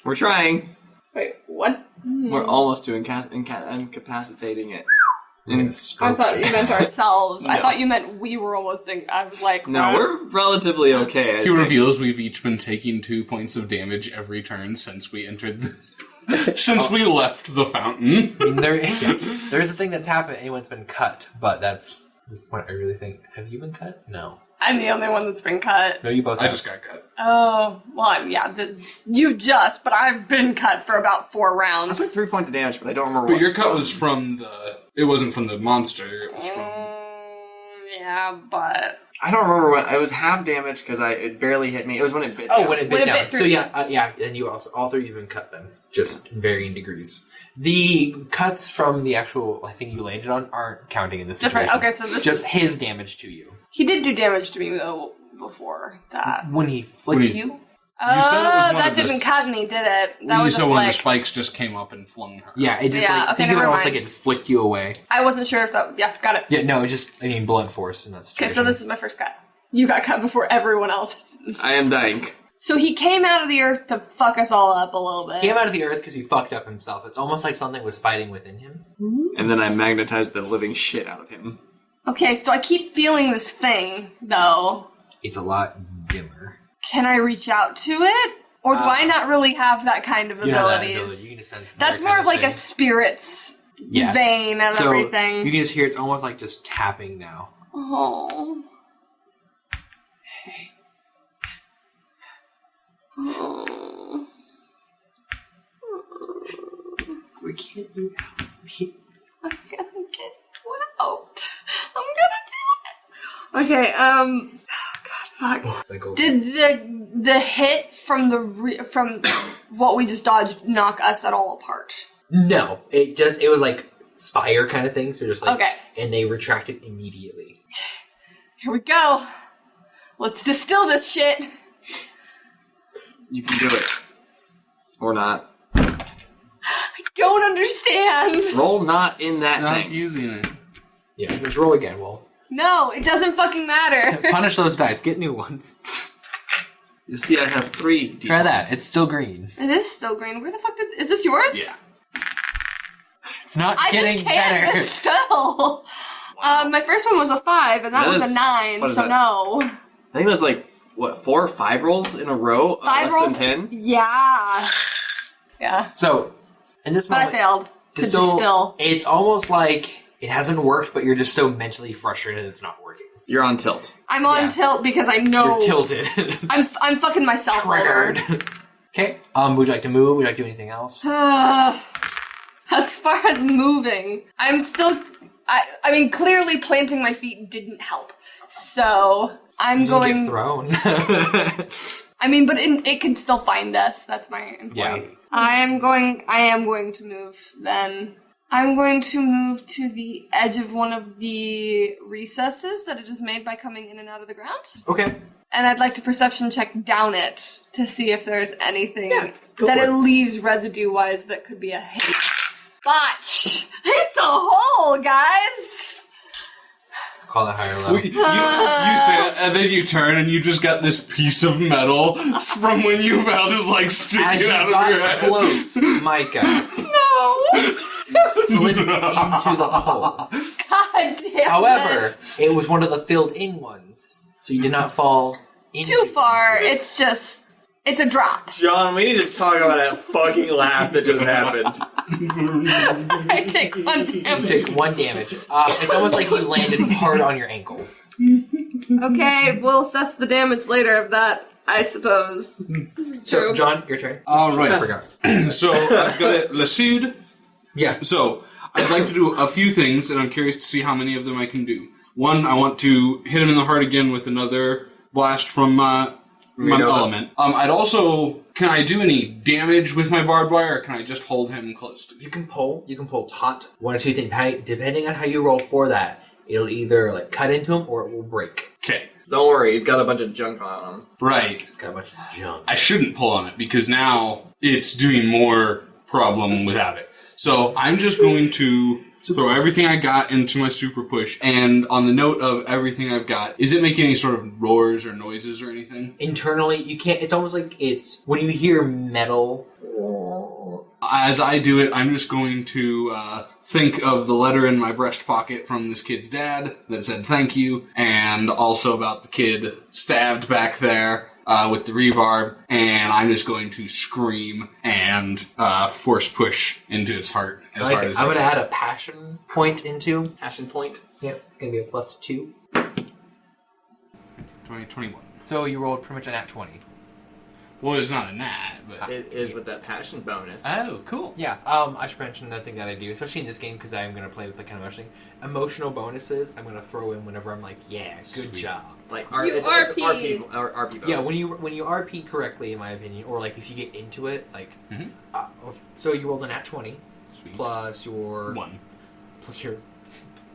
We're trying. Wait, what? We're almost to incapacitating it. And I thought you meant ourselves. I No. thought you meant we were almost I was like, No, what? we're relatively okay. I He think. reveals we've each been taking 2 points of damage every turn since we entered the Since we left the fountain. I mean, there's a thing that's happened. Anyone's been cut, but that's at this point. I really think. Have you been cut? No. I'm the only one that's been cut. No, you both. I have. just got cut. Oh, well, yeah. But I've been cut for about 4 rounds. I took 3 points of damage, but I don't remember. But your cut was from the. It wasn't from the monster. It was from. Yeah, but I don't remember when. I was half damage because it barely hit me. It was when it bit. Oh, down. when it When bit it down. bit through. So yeah, and you also all 3 of you have been cut then, just in varying degrees. The cuts from the actual thing you landed on aren't counting in this situation. different. Okay, so this Just his damage to you. he did do damage to me though before that. When he flicked you? said it was one That of the didn't cut me, did it? That You was said a one of the flick. spikes just came up and flung her. Yeah, it just Yeah, okay, think of it never almost mind. like it just flicked you away. I wasn't sure if that. Yeah, got it. Yeah, no, blunt force in that Okay, situation. so this is my first cut. You got cut before everyone else. I am dying. So he came out of the earth to fuck us all up a little bit. He came out of the earth because he fucked up himself. It's almost like something was fighting within him. And then I magnetized the living shit out of him. Okay, so I keep feeling this thing, though. It's a lot dimmer. Can I reach out to it? Or do I not really have that kind of You know that abilities? ability. You can sense That's that more kind of like a thing. spirit's Yeah. vein and So everything. you can just hear it's almost like just tapping now. Oh. Oh. Why can't you help me? I'm gonna get out. I'm gonna do it. Okay, oh god, fuck. It's like, oh, Did the hit from from what we just dodged knock us at all apart? No, it was like spire kind of thing. So just like Okay. and they retracted immediately. Here we go. Let's distill this shit. You can do it. Or not. I don't understand. Roll not in that Not thing. using it. Yeah, just roll again. Well, No, it doesn't fucking matter. punish those dice. Get new ones. You see, I have 3 d20s. Try that. It's still green. It is still green. Where the fuck is this yours? Yeah. It's not I getting just can't. better. It's still. My first one was a 5, and that That was is- a 9. what is So that? no. I think that's like, what, 4 or 5 rolls in a row? 5 less rolls. than 10? Yeah. Yeah. So, in this But I moment, failed to distill. it's almost like it hasn't worked, but you're just so mentally frustrated it's not working. You're on tilt. I'm on Yeah. tilt because I know You're tilted. I'm fucking myself over. Triggered. Okay. Would you like to move? Would you like to do anything else? As far as moving, I'm still. I mean, clearly planting my feet didn't help. So I'm You going. get thrown. I mean, but it can still find us. That's my point. Yeah. I am going to move then. I'm going to move to the edge of one of the recesses that it is made by coming in and out of the ground. Okay. And I'd like to perception check down it to see if there's anything go that for it it. leaves residue-wise that could be a hit. Botch! It's a hole, guys! Call it higher level. You say that, and then you turn, and you just got this piece of metal from when you fell just like As sticking you out of your got head. close, Micah, No! slid into the hole. God damn However, it was one of the filled-in ones, so you did not fall into Too far. into it. It's just... It's a drop. John, we need to talk about that fucking laugh that just happened. I take 1 You damage. take 1 damage. It's almost like you landed hard on your ankle. Okay, we'll assess the damage later of that, I suppose. This is So, true. John, your turn. All right. I forgot. So I've got it. Lassud. Yeah. So I'd like to do a few things, and I'm curious to see how many of them I can do. One, I want to hit him in the heart again with another blast from my element. I'd also, can I do any damage with my barbed wire, or can I just hold him close to me? You can pull taut. 1 or 2 things. Depending on how you roll for that, it'll either like cut into him or it will break. Okay. Don't worry, he's got a bunch of junk on him. Right. Got a bunch of junk. I shouldn't pull on it, because now it's doing more problem without it. So I'm just going to throw everything I got into my super push, and on the note of everything I've got, is it making any sort of roars or noises or anything? Internally, you can't. It's almost like it's when you hear metal. As I do it, I'm just going to think of the letter in my breast pocket from this kid's dad that said thank you, and also about the kid stabbed back there, with the rebarb, and I'm just going to scream and force push into its heart as hard as I I'm can. going to add a passion point into. Passion point. Yep, it's going to be a +2. 21. So you rolled pretty much a nat 20. Well, it's not a nat, but... It is with that passion bonus. Oh, cool. Yeah, I should mention another thing that I do, especially in this game, because I'm going to play with the kind of emotional bonuses. I'm going to throw in whenever I'm like, yeah, good Sweet. job. Like You it's RP. RP bonus. Yeah, when you RP correctly, in my opinion, or like if you get into it, like, Mhm. so you rolled a nat 20 Sweet. plus your 1. plus your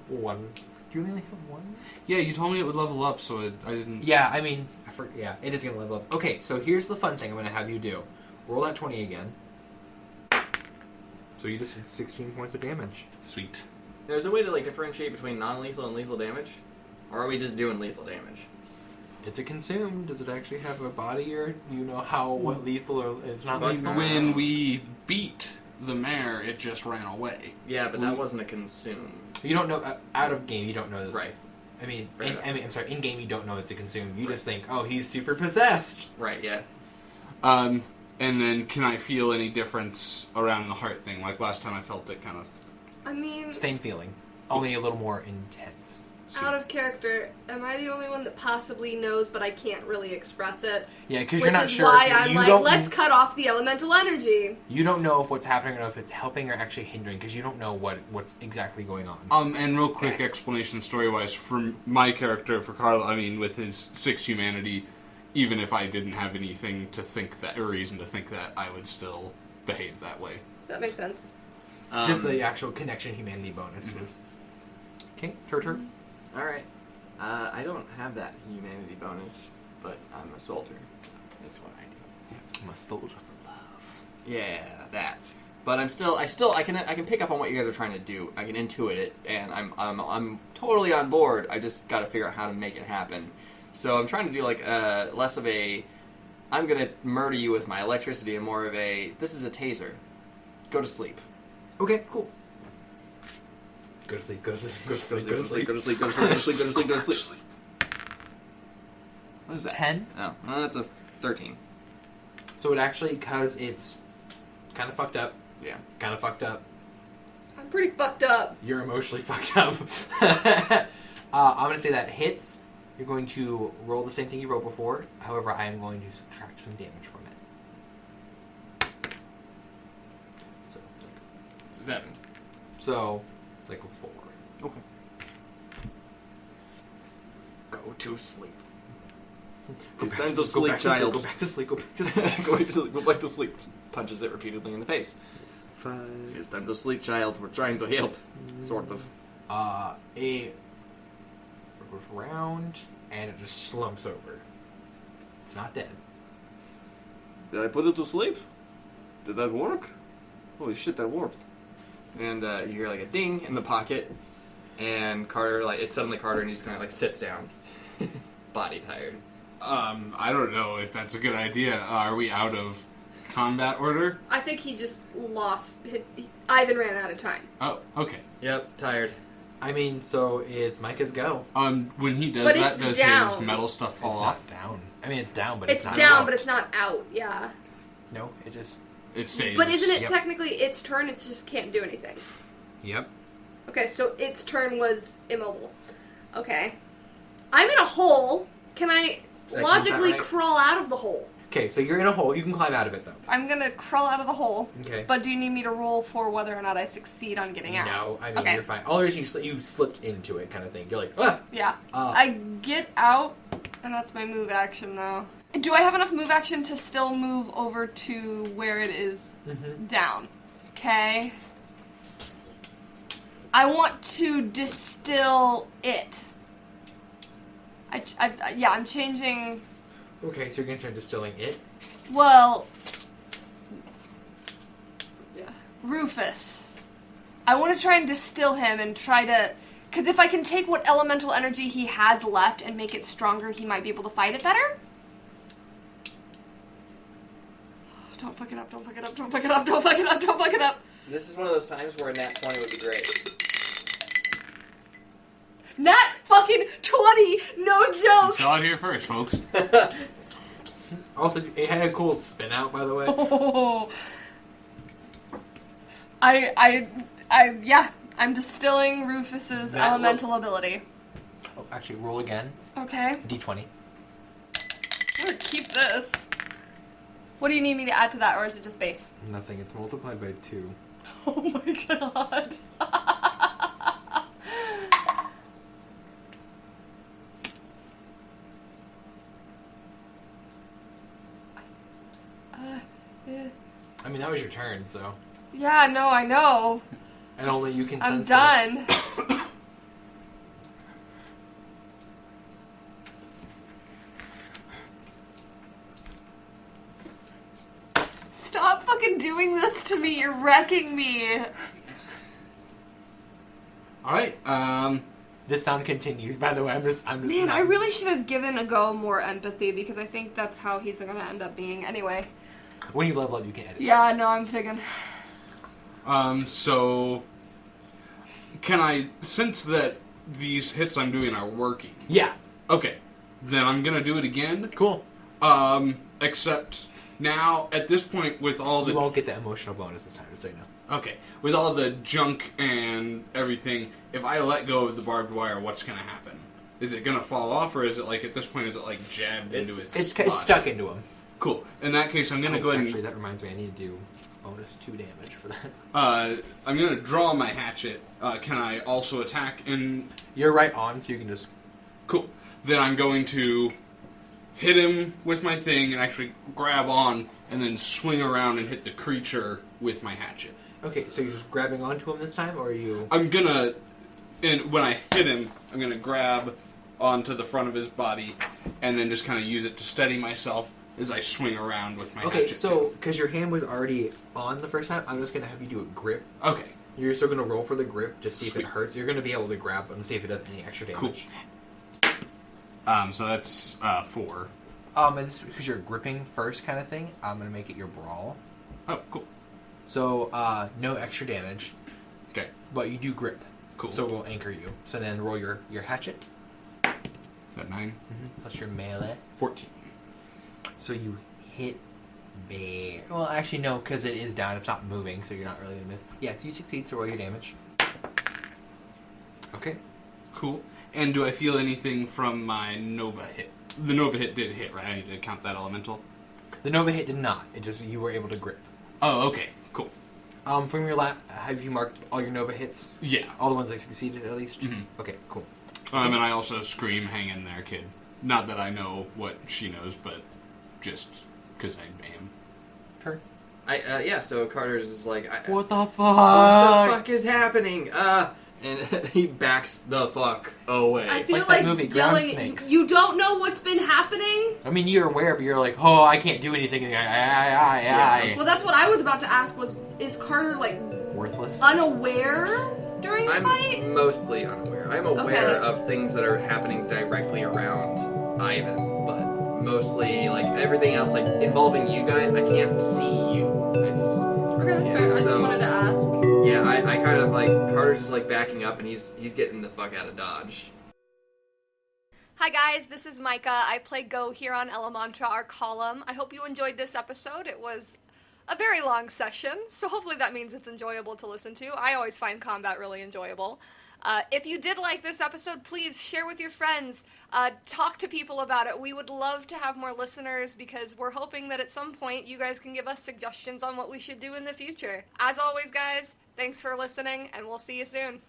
1. Do you only have 1? Yeah, you told me it would level up, so I didn't... Yeah, I mean, yeah, it is going to level up. Okay, so here's the fun thing I'm going to have you do. Roll that 20 again. So you just did 16 points of damage. Sweet. There's a way to like differentiate between non-lethal and lethal damage, or are we just doing lethal damage? It's a consume. Does it actually have a body, or do you know what lethal or it's not Fuck lethal? no. When we beat the mare, it just ran away. Yeah, but that wasn't a consume. You don't know out of game. You don't know this. Right. I mean, Right. I'm sorry. In game, you don't know it's a consume. You just think, oh, he's super possessed. Right. Yeah. And then can I feel any difference around the heart thing? Like last time I felt it kind of... I mean, Same feeling, only a little more intense. out of character, am I the only one that possibly knows, but I can't really express it? Yeah, because Which you're not is sure. why if I'm you like, don't, let's cut off the elemental energy. You don't know if what's happening or if it's helping or actually hindering because you don't know what's exactly going on. And real quick Okay. explanation story-wise, for my character, for Carl, I mean, with his 6 humanity, even if I didn't have anything to think that, or reason to think that, I would still behave that way. That makes sense. Just the actual connection humanity bonus is. Okay, Turtur. All right. I don't have that humanity bonus, but I'm a soldier. So that's what I do. I'm a soldier for love. Yeah, that. But I can pick up on what you guys are trying to do. I can intuit it, and I'm totally on board. I just got to figure out how to make it happen. So I'm trying to do like less of a I'm gonna murder you with my electricity and more of a this is a taser. Go to sleep. Okay, cool. Go to sleep, go to sleep, go to sleep, go to sleep. Go to sleep. Go to sleep. Go to sleep. Go to sleep. Go to sleep. What is that? 10. Oh, well, that's a 13. So it actually, because it's kind of fucked up, Yeah. kind of fucked up, I'm pretty fucked up. you're emotionally fucked up. I'm going to say that hits. You're going to roll the same thing you rolled before. However, I am going to subtract some damage from it. So it's like, 7. so it's like a 4. Okay. Go to sleep. Go It's back time to to sleep, sleep, child. Go back to sleep, go back to sleep. Go back to sleep. Go back to sleep. Punches it repeatedly in the face. 5. It's time to sleep, child. We're trying to help. Sort of. It goes round and it just slumps over. It's not dead. Did I put it to sleep? Did that work? Holy shit, that worked. And you hear like a ding in the pocket, and Carter, like, it's suddenly Carter, and he just kind of like sits down. Body tired. I don't know if that's a good idea. Are we out of combat order? I think he just lost his. Ivan ran out of time. Oh, okay. Yep, tired. I mean, so it's Micah's go. When he does But that, it's does his down. metal stuff fall It's off? not down. I mean, it's down, but it's, It's not down, out. but it's not out. Yeah. No, it just... It stays. But isn't it Yep. technically its turn? It just can't do anything. Yep. Okay, so its turn was immobile. Okay. I'm in a hole. Can I That logically right? crawl out of the hole? Okay, so you're in a hole. You can climb out of it, though. I'm gonna crawl out of the hole. Okay. But do you need me to roll for whether or not I succeed on getting out? No, I mean, Okay. you're fine. All there is you slipped into it kind of thing. You're like, ah! Yeah. Uh, I get out, and that's my move action, though. Do I have enough move action to still move over to where it is down? Okay. I want to distill it. I'm changing... Okay, so you're going to try distilling it. Well... Rufus. I want to try and distill him and try to... Because if I can take what elemental energy he has left and make it stronger, he might be able to fight it better? Don't fuck it up, don't fuck it up, don't fuck it up, don't fuck it up, don't fuck it up. This is one of those times where a nat 20 would be great. Nat fucking 20! No You joke! saw it here first, folks. Also, it had a cool spin out, by the way. Oh. I'm distilling Rufus's elemental ability. Oh, actually, roll again. Okay. D20. I'm gonna keep this. What do you need me to add to that, or is it just base? Nothing. It's multiplied by 2. Oh my god. Yeah. I mean, that was your turn, so. Yeah, no, I know. And only you can I'm sense done. Stop fucking doing this to me. You're wrecking me. Alright, This sound continues, by the way. I'm just Man, I really should have given a go more empathy because I think that's how he's gonna end up being anyway. When you level up, you can edit. Yeah, no, I'm thinking. so... Can I sense that these hits I'm doing are working? Yeah. Okay. Then I'm gonna do it again. Cool. Except now, at this point, with all the... You won't get the emotional bonus this time, just so you know. Okay. With all the junk and everything, if I let go of the barbed wire, what's gonna happen? Is it gonna fall off, or is it like, at this point, is it like jabbed into its It's stuck into him. Cool. In that case, I'm gonna go ahead and... Actually, that reminds me, I need to do bonus 2 damage for that. I'm gonna draw my hatchet. Can I also attack in... You're right on, so you can just... Cool. Then I'm going to hit him with my thing and actually grab on and then swing around and hit the creature with my hatchet. Okay, so you're just grabbing onto him this time, or are you... I'm gonna... And when I hit him, I'm gonna grab onto the front of his body and then just kind of use it to steady myself as I swing around with my hatchet. Okay, so, because your hand was already on the first time, I'm just going to have you do a grip. Okay. You're still going to roll for the grip to see Sweet. if it hurts. You're going to be able to grab and see if it does any extra damage. Cool. So that's 4. It's because you're gripping first kind of thing. I'm going to make it your brawl. Oh, cool. So, no extra damage, Okay. but you do grip. Cool. So we'll anchor you. So then roll your hatchet. Is that 9? Plus your melee. 14. So you hit bear. Well, actually, no, because it is down. It's not moving, so you're not really going to miss. Yeah, so you succeed to roll your damage. Okay. Cool. And do I feel anything from my Nova hit? The Nova hit did hit, right? I need to count that elemental. The Nova hit did not. It just, you were able to grip. Oh, okay. Cool. From your have you marked all your Nova hits? Yeah. All the ones that succeeded, at least? Mhm. Okay, cool. And I also scream, hang in there, kid. Not that I know what she knows, but just because I am. Sure. Yeah, so Carter's is like, What the fuck? what the fuck is happening? And he backs the fuck away. I feel Like like, that movie, Ground yelling, Snakes. you don't know what's been happening? I mean, you're aware, but you're like, oh, I can't do anything. Well, that's what I was about to ask was, is Carter, like, Worthless. unaware during the I'm fight? mostly unaware. I'm aware Okay. of things that are happening directly around Ivan, but mostly, like, everything else, like, involving you guys, I can't see you. It's... Okay, that's Yeah, fair. I just so- wanted to ask. Yeah, I kind of, like, Carter's just, like, backing up, and he's getting the fuck out of Dodge. Hi guys, this is Micah. I play Go here on Elemantra, our column. I hope you enjoyed this episode. It was a very long session, so hopefully that means it's enjoyable to listen to. I always find combat really enjoyable. If you did like this episode, please share with your friends. Talk to people about it. We would love to have more listeners because we're hoping that at some point you guys can give us suggestions on what we should do in the future. As always, guys, thanks for listening, and we'll see you soon.